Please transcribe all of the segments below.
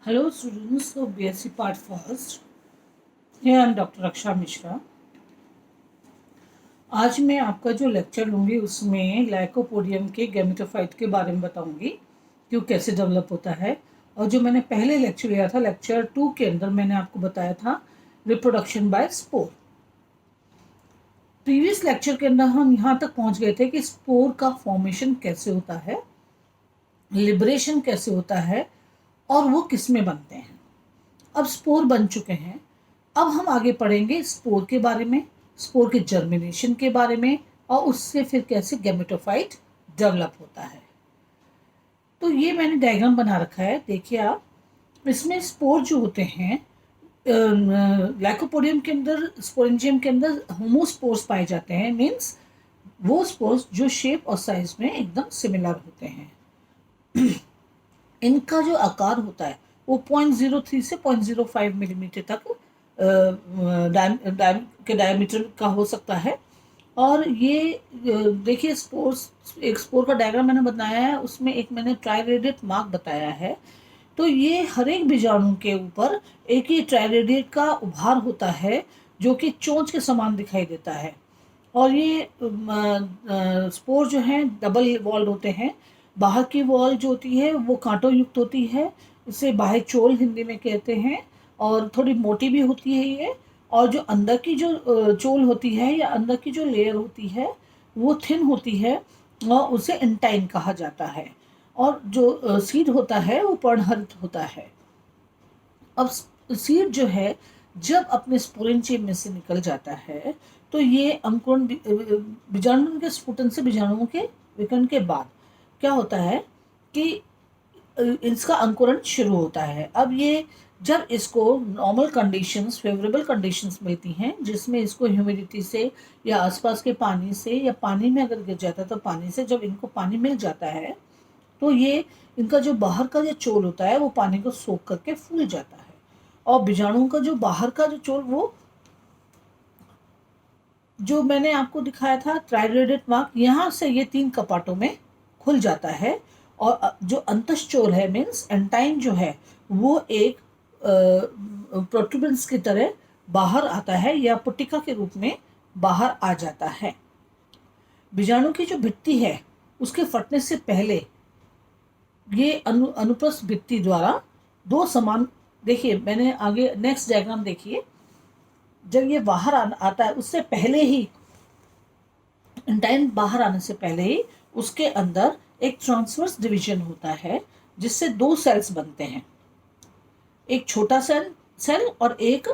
Hello students of BSc Part First. Here I am Dr. Raksha Mishra. आज मैं आपका जो लेक्चर लूँगी उसमें लाइकोपोडियम के गैमेटोफाइट के बारे में बताऊँगी कि वो कैसे डेवलप होता है। और जो मैंने पहले लेक्चर लिया था लेक्चर 2 के अंदर मैंने आपको बताया था reproduction by spore. Previous lecture के अंदर हम यहाँ तक पहुँच गए थे कि स्पोर का फॉर्मेशन कैसे होता है, लिबरेशन कैसे होता है और वो किस में बनते हैं। अब स्पोर बन चुके हैं, अब हम आगे पढ़ेंगे स्पोर के बारे में, स्पोर के जर्मिनेशन के बारे में और उससे फिर कैसे गैमेटोफाइट डेवलप होता है। तो ये मैंने डायग्राम बना रखा है, देखिए आप। इसमें स्पोर जो होते हैं लाइकोपोडियम के अंदर, स्पोरेंजियम के अंदर होमोस्पोर्स पाए जाते हैं। मीन्स वो स्पोर्स जो शेप और साइज में एकदम सिमिलर होते हैं। इनका जो आकार होता है वो 0.03 से 0.05 मिलीमीटर तक के डायमीटर का हो सकता है। और ये देखिए स्पोर्स, एक स्पोर का डायग्राम मैंने बनाया है, उसमें एक मैंने ट्राइरेडिएट मार्क बताया है। तो ये हर एक बीजाणु के ऊपर एक ही ट्राइरेडिएट का उभार होता है जो कि चोंच के समान दिखाई देता है। और ये स्पोर जो हैं डबल वॉल्ड होते हैं। बाहर की वॉल जो होती है वो कांटों युक्त होती है, इसे बाह्य चोल हिंदी में कहते हैं, और थोड़ी मोटी भी होती है ये। और जो अंदर की जो चोल होती है या अंदर की जो लेयर होती है वो थिन होती है और उसे इंटाइन कहा जाता है। और जो सीड होता है वो पर्णहरित होता है। अब सीड जो है जब अपने स्पोरेंजियम में से निकल जाता है तो ये अंकुरण बीजाणु के स्फुटन से बीजाणुओं के विकर्ण के बाद क्या होता है कि इसका अंकुरण शुरू होता है। अब ये जब इसको नॉर्मल कंडीशंस, फेवरेबल कंडीशंस मिलती हैं जिसमें इसको ह्यूमिडिटी से या आसपास के पानी से या पानी में अगर गिर जाता है तो पानी से, जब इनको पानी मिल जाता है तो ये इनका जो बाहर का जो चोल होता है वो पानी को सोख करके फूल जाता है। और बीजाणुओं का जो बाहर का जो चोल, वो जो मैंने आपको दिखाया था ट्राइरेडिएट मार्क, यहाँ से ये 3 कपाटों में खुल जाता है। और जो अंतःचोल है मीन्स एंटाइन जो है वो एक प्रोट्रूबेंस की तरह बाहर आता है या पुट्टिका के रूप में बाहर आ जाता है। बीजाणु की जो भित्ति है उसके फटने से पहले ये अनुप्रस्थ भित्ति द्वारा दो समान, देखिए मैंने आगे नेक्स्ट डायग्राम देखिए, जब ये बाहर आता है उससे पहले ही, इंटाइन बाहर आने से पहले ही उसके अंदर एक ट्रांसवर्स डिवीजन होता है जिससे 2 सेल्स बनते हैं, एक छोटा सेल और एक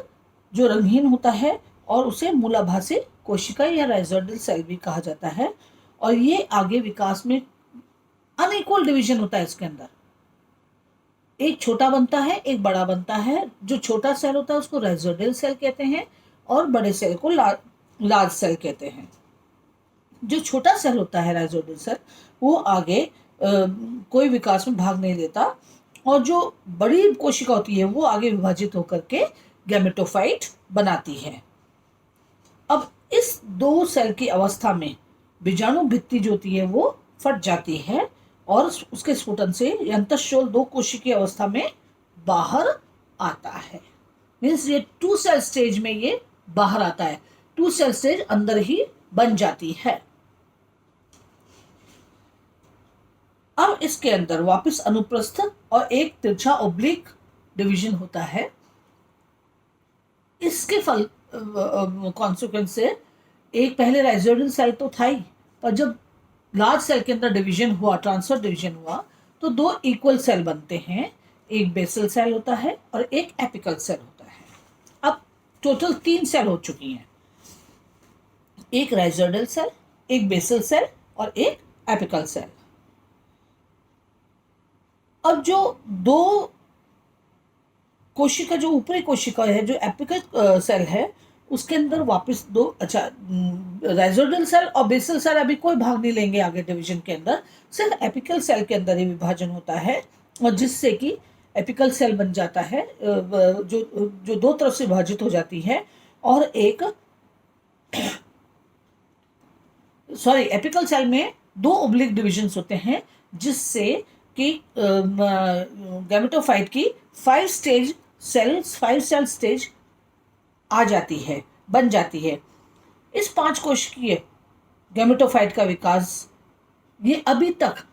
जो रंगहीन होता है और उसे मूलाभासी कोशिका या राइजोइडल सेल भी कहा जाता है। और ये आगे विकास में अनइक्वल डिवीजन होता है, इसके अंदर एक छोटा बनता है एक बड़ा बनता है। जो छोटा सेल होता है उसको राइजोइडल सेल कहते हैं और बड़े सेल को लार्ज सेल कहते हैं। जो छोटा सेल होता है राइजोइडल सेल वो आगे कोई विकास में भाग नहीं लेता, और जो बड़ी कोशिका होती है वो आगे विभाजित होकर के गैमेटोफाइट बनाती है। अब इस 2 सेल की अवस्था में बीजाणु भित्ति जो होती है वो फट जाती है और उसके स्फुटन से अंतःशोल 2 कोशिकीय अवस्था में बाहर आता है। मीन्स ये 2 सेल स्टेज में ये बाहर आता है, 2 सेल स्टेज अंदर ही बन जाती है। अब इसके अंदर वापस अनुप्रस्थ और एक तिरछा ओब्लिक डिवीजन होता है। इसके फल कॉन्सिक्वेंस से एक पहले राइजोइडल सेल तो था ही, पर जब लार्ज सेल के अंदर डिवीजन हुआ, ट्रांसफर डिवीजन हुआ, तो 2 इक्वल सेल बनते हैं, एक बेसल सेल होता है और एक एपिकल सेल होता है। अब टोटल 3 सेल हो चुकी हैं, एक राइजोइडल सेल, एक बेसल सेल और एक एपिकल सेल। अब जो 2 कोशिका, जो ऊपरी कोशिका है जो एपिकल सेल है, उसके अंदर वापस 2, अच्छा राइजोइडल सेल और बेसल सेल अभी कोई भाग नहीं लेंगे आगे डिवीजन के अंदर, सिर्फ एपिकल सेल के अंदर ही विभाजन होता है और जिससे कि एपिकल सेल बन जाता है, जो 2 तरफ से विभाजित हो जाती है। और एक एपिकल सेल में 2 ओब्लिक डिविजन्स होते हैं जिससे कि गैमेटोफाइट की 5 सेल स्टेज आ जाती है, बन जाती है। इस 5 कोशिकीय गैमेटोफाइट का विकास ये अभी तक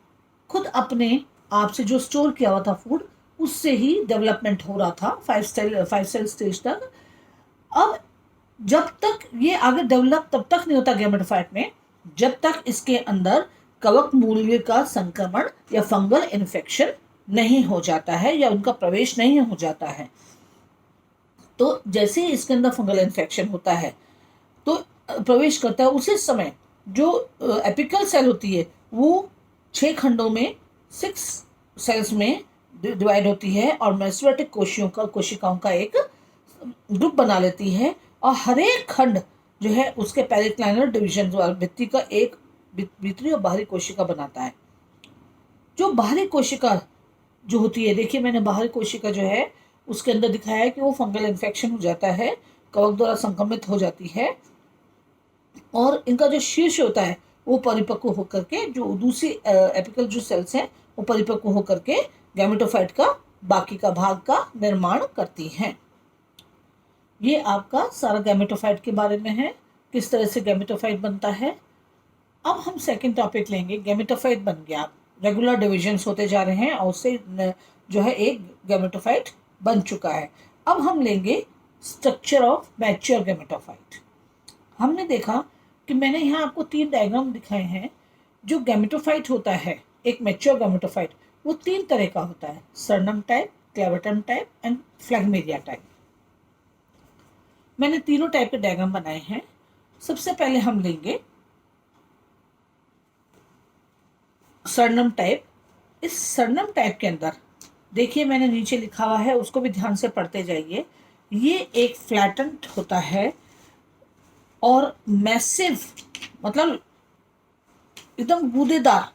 खुद अपने आप से जो स्टोर किया हुआ था फूड, उससे ही डेवलपमेंट हो रहा था 5 सेल स्टेज तक। अब जब तक ये आगे डेवलप तब तक नहीं होता गैमेटोफाइट में, जब तक इसके अंदर कवक मूल्य का संक्रमण या फंगल इन्फेक्शन नहीं हो जाता है या उनका प्रवेश नहीं हो जाता है। तो जैसे ही इसके अंदर फंगल इन्फेक्शन होता है तो प्रवेश करता है, उसी समय जो एपिकल सेल होती है वो 6 खंडों में 6 सेल्स में डिवाइड होती है और मेसोरेटिक कोशिकाओं का एक ग्रुप बना लेती है, और हर एक खंड जो है उसके पेरिक्लाइनल डिवीजन द्वारा भित्ति का एक भीतरी और बाहरी कोशिका बनाता है। जो बाहरी कोशिका जो होती है, देखिए मैंने बाहरी कोशिका जो है उसके अंदर दिखाया है कि वो फंगल इन्फेक्शन हो जाता है, कवक द्वारा संक्रमित हो जाती है, और इनका जो शीर्ष होता है वो परिपक्व होकर के, जो दूसरी एपिकल जो सेल्स हैं वो परिपक्व होकर के गैमेटोफाइट का बाकी का भाग का निर्माण करती हैं। ये आपका सारा गैमेटोफाइट के बारे में है, किस तरह से गैमेटोफाइट बनता है। अब हम सेकंड टॉपिक लेंगे। गैमेटोफाइट बन गया, रेगुलर डिविजन्स होते जा रहे हैं और उससे जो है एक गैमेटोफाइट बन चुका है। अब हम लेंगे स्ट्रक्चर ऑफ मैच्योर गैमेटोफाइट। हमने देखा कि मैंने यहाँ आपको 3 डायग्राम दिखाए हैं। जो गैमेटोफाइट होता है, एक मैच्योर गैमेटोफाइट, वो 3 तरह का होता है, सरनम type, clavatum type and phlegmaria type. मैंने तीनों टाइप के डायग्राम बनाए हैं। सबसे पहले हम लेंगे सरनम टाइप। इस सरनम टाइप के अंदर देखिए मैंने नीचे लिखा हुआ है, उसको भी ध्यान से पढ़ते जाइए। ये एक फ्लैटेंड होता है और मैसिव, मतलब एकदम गूदेदार,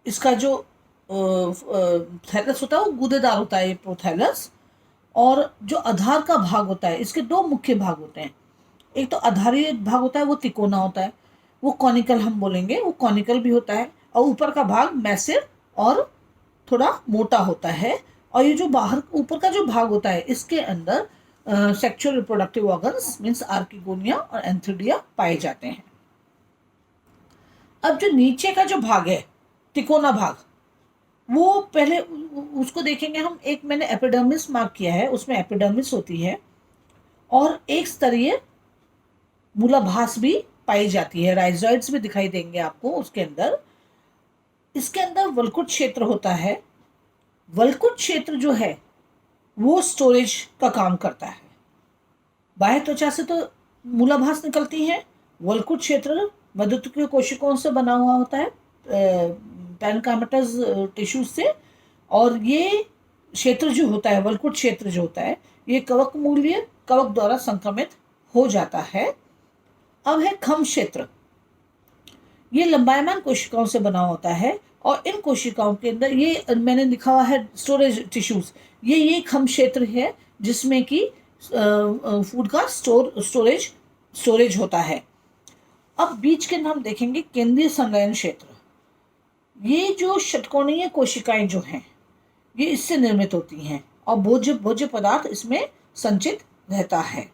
इसका जो थैलस होता है वो गूदेदार होता है, ये प्रोथैलस। और जो आधार का भाग होता है, इसके 2 मुख्य भाग होते हैं। एक तो आधारीय भाग होता है, वो तिकोना होता है, वो कॉनिकल हम बोलेंगे, वो कॉनिकल भी होता है। और ऊपर का भाग मैसिव और थोड़ा मोटा होता है। और ये जो बाहर ऊपर का जो भाग होता है, इसके अंदर sexual reproductive organs means archegonia और एंथ्रिडिया पाए जाते हैं। अब जो नीचे का जो भाग है, तिकोना भाग, वो पहले उसको देखेंगे हम। एक मैंने एपिडर्मिस मार्क किया है, उसमें एपिडर्मिस होती है और एक स्तरीय मूलाभास भी पाई जाती है, राइजोइड्स भी दिखाई देंगे आपको उसके अंदर। इसके अंदर वल्कुट क्षेत्र होता है। वल्कुट क्षेत्र जो है वो स्टोरेज का काम करता है। बाह्य त्वचा से तो मूलाभास निकलती है, वल्कुट क्षेत्र मध्यवर्ती कोशिकाओं से बना हुआ होता है, पैनकामेटस टिश्यूज से। और ये क्षेत्र जो होता है, वल्कुट क्षेत्र जो होता है, ये कवक मूल्य कवक द्वारा संक्रमित हो जाता है। अब है खम क्षेत्र। ये लंबायमान कोशिकाओं से बना होता है और इन कोशिकाओं के अंदर ये मैंने लिखा हुआ है स्टोरेज टिश्यूज, ये खम क्षेत्र है जिसमें कि फूड का स्टोरेज होता है। अब बीच के नाम देखेंगे केंद्रीय संलयन क्षेत्र। ये जो षटकोणीय कोशिकाएं जो हैं ये इससे निर्मित होती हैं और भोज्य पदार्थ इसमें संचित रहता है।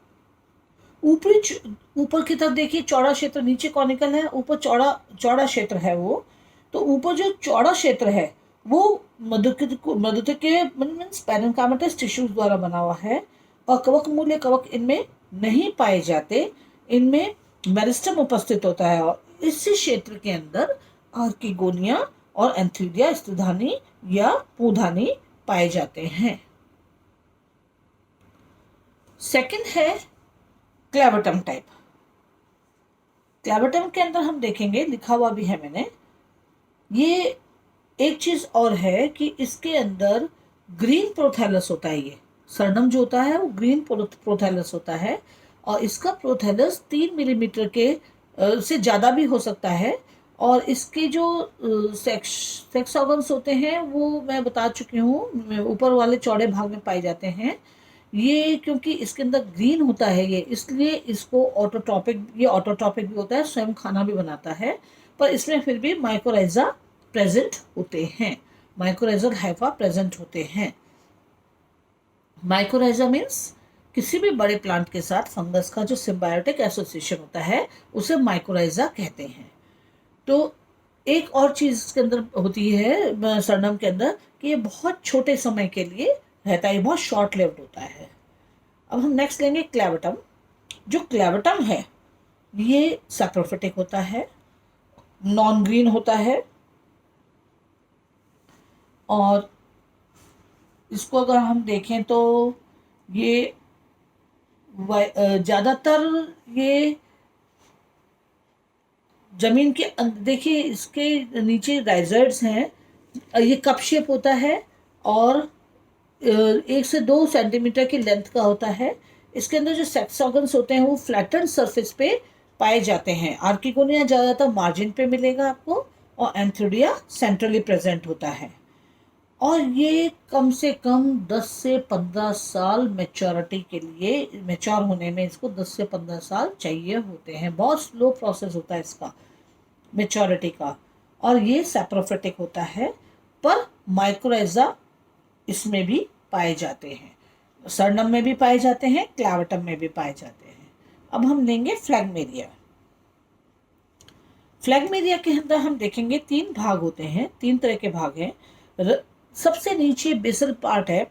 ऊपर की तरफ देखिए चौड़ा क्षेत्र, नीचे कॉनिकल है, ऊपर चौड़ा क्षेत्र है वो। तो ऊपर जो चौड़ा क्षेत्र है वो मध्यवर्ती मीन्स पैरेन्काइमस टिश्यूज द्वारा बना हुआ है और कवक मूल्य कवक इनमें नहीं पाए जाते, इनमें मेरिस्टम उपस्थित होता है। और इसी क्षेत्र के अंदर आर्किगोनिया और एंथ्रिडिया स्त्रीधानी या पूधानी पाए जाते हैं। सेकंड है क्लेवेटम टाइप। क्लेवेटम के अंदर हम देखेंगे, लिखा हुआ भी है मैंने, ये एक चीज और है कि इसके अंदर ग्रीन प्रोथैलस होता है। ये सरनम जो होता है वो ग्रीन प्रोथैलस होता है और इसका प्रोथैलस 3 मिलीमीटर के से ज़्यादा भी हो सकता है। और इसके जो सेक्स ऑर्गन्स होते हैं वो मैं बता चुकी हूँ, ऊपर वाले चौड़े भाग में पाए जाते हैं। ये क्योंकि इसके अंदर ग्रीन होता है ये, इसलिए इसको ऑटोट्रॉपिक भी होता है, स्वयं खाना भी बनाता है, पर इसमें फिर भी माइकोराइजा प्रेजेंट होते हैं। माइकोराइजल हाइफा प्रेजेंट होते हैं। माइकोराइजा मीन्स किसी भी बड़े प्लांट के साथ फंगस का जो सिम्बायोटिक एसोसिएशन होता है उसे माइकोराइजा कहते हैं। तो एक और चीज इसके अंदर होती है सरनम के अंदर कि ये बहुत छोटे समय के लिए रहता है, बहुत शॉर्ट लिव्ड होता है। अब हम नेक्स्ट लेंगे क्लेवेटम। जो क्लेवेटम है ये सैप्रोफिटिक होता है, नॉन ग्रीन होता है, और इसको अगर हम देखें तो ये ज़्यादातर ये जमीन के देखिए इसके नीचे राइजर्ड्स हैं, ये कप शेप होता है और 1 से 2 सेंटीमीटर की लेंथ का होता है। इसके अंदर जो सेक्स ऑर्गन्स होते हैं वो फ्लैटन सरफेस पे पाए जाते हैं। आर्किगोनिया ज़्यादातर मार्जिन पे मिलेगा आपको और एंथ्रोडिया सेंट्रली प्रेजेंट होता है। और ये कम से कम 10 से 15 साल मैच्योरिटी के लिए, मैच्योर होने में इसको 10 से 15 साल चाहिए होते हैं। बहुत स्लो प्रोसेस होता है इसका मैच्योरिटी का, और ये सैप्रोफिटिक होता है, पर माइकोराइजा इसमें भी पाए जाते हैं, सरनम में भी पाए जाते हैं, क्लेवेटम में भी पाए जाते हैं। अब हम लेंगे फ्लैगमेरिया। फ्लैगमेरिया के अंदर हम देखेंगे 3 भाग होते हैं, 3 तरह के भाग हैं। सबसे नीचे बेसल पार्ट है,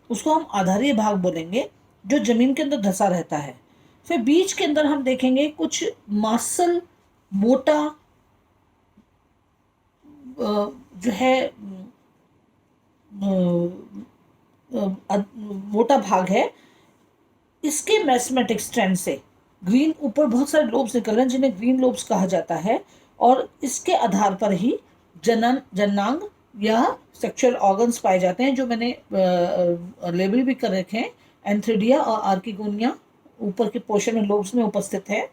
उसको हम आधारीय भाग बोलेंगे, जो जमीन के अंदर धंसा रहता है। फिर बीच के अंदर हम देखेंगे कुछ मासल मोटा जो है मोटा भाग है। इसके मैस्मेटिक स्ट्रैंड से ग्रीन ऊपर बहुत सारे लोब्स निकल रहे हैं जिन्हें ग्रीन लोब्स कहा जाता है, और इसके आधार पर ही जननांग या सेक्सुअल ऑर्गन्स पाए जाते हैं, जो मैंने लेबल भी कर रखे हैं। एंथ्रिडिया और आर्किगोनिया ऊपर के पोर्शन में लोब्स में उपस्थित है।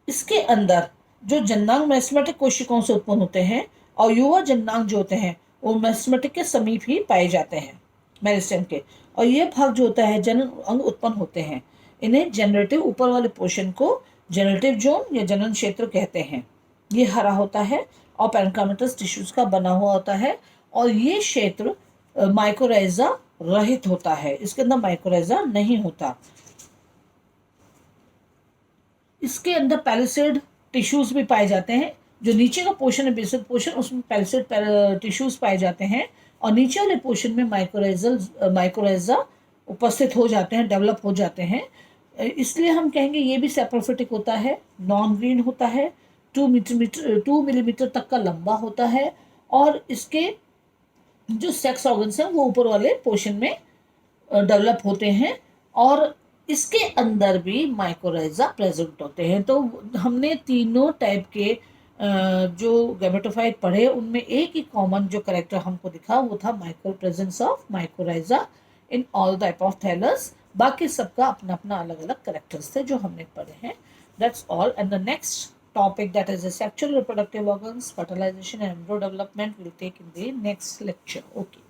इसके अंदर जो जननांग मैस्मेटिक कोशिकाओं से उत्पन्न होते हैं, और युवा जननांग जो होते हैं वो मैस्मेटिक के समीप ही पाए जाते हैं, मेरिस्टेम के। और ये भाग जो होता है जनन अंग उत्पन्न होते हैं। इन्हें जनरेटिव, ऊपर वाले पोर्शन को जनरेटिव जोन या जनन क्षेत्र कहते हैं। ये हरा होता है और पैरेन्काइमस टिश्यूज का बना हुआ होता है, और ये क्षेत्र माइकोराइजा रहित होता है, इसके अंदर माइकोराइजा नहीं होता। इसके अंदर पैलिसेड टिश्यूज भी पाए जाते हैं। जो नीचे का पोर्शन है, बेसल पोर्शन, उसमें पैलिसेड टिश्यूज पाए जाते हैं, और नीचे वाले पोर्शन में माइकोराइजा उपस्थित हो जाते हैं, डेवलप हो जाते हैं। इसलिए हम कहेंगे ये भी सैप्रोफिटिक होता है, नॉन ग्रीन होता है, 2 मिलीमीटर तक का लंबा होता है, और इसके जो सेक्स ऑर्गन्स हैं वो ऊपर वाले पोर्शन में डेवलप होते हैं, और इसके अंदर भी माइकोराइजा प्रेजेंट होते हैं। तो हमने तीनों टाइप के जो गैमेटोफाइट पढ़े, उनमें एक ही कॉमन जो करेक्टर हमको दिखा वो था presence of mycorrhiza in all type of thallus. बाकी सबका अपना अपना अलग अलग करेक्टर्स थे जो हमने पढ़े हैं। That's all. And the next topic, that is the sexual reproductive organs, fertilization and embryo development, will take in the next lecture. Okay.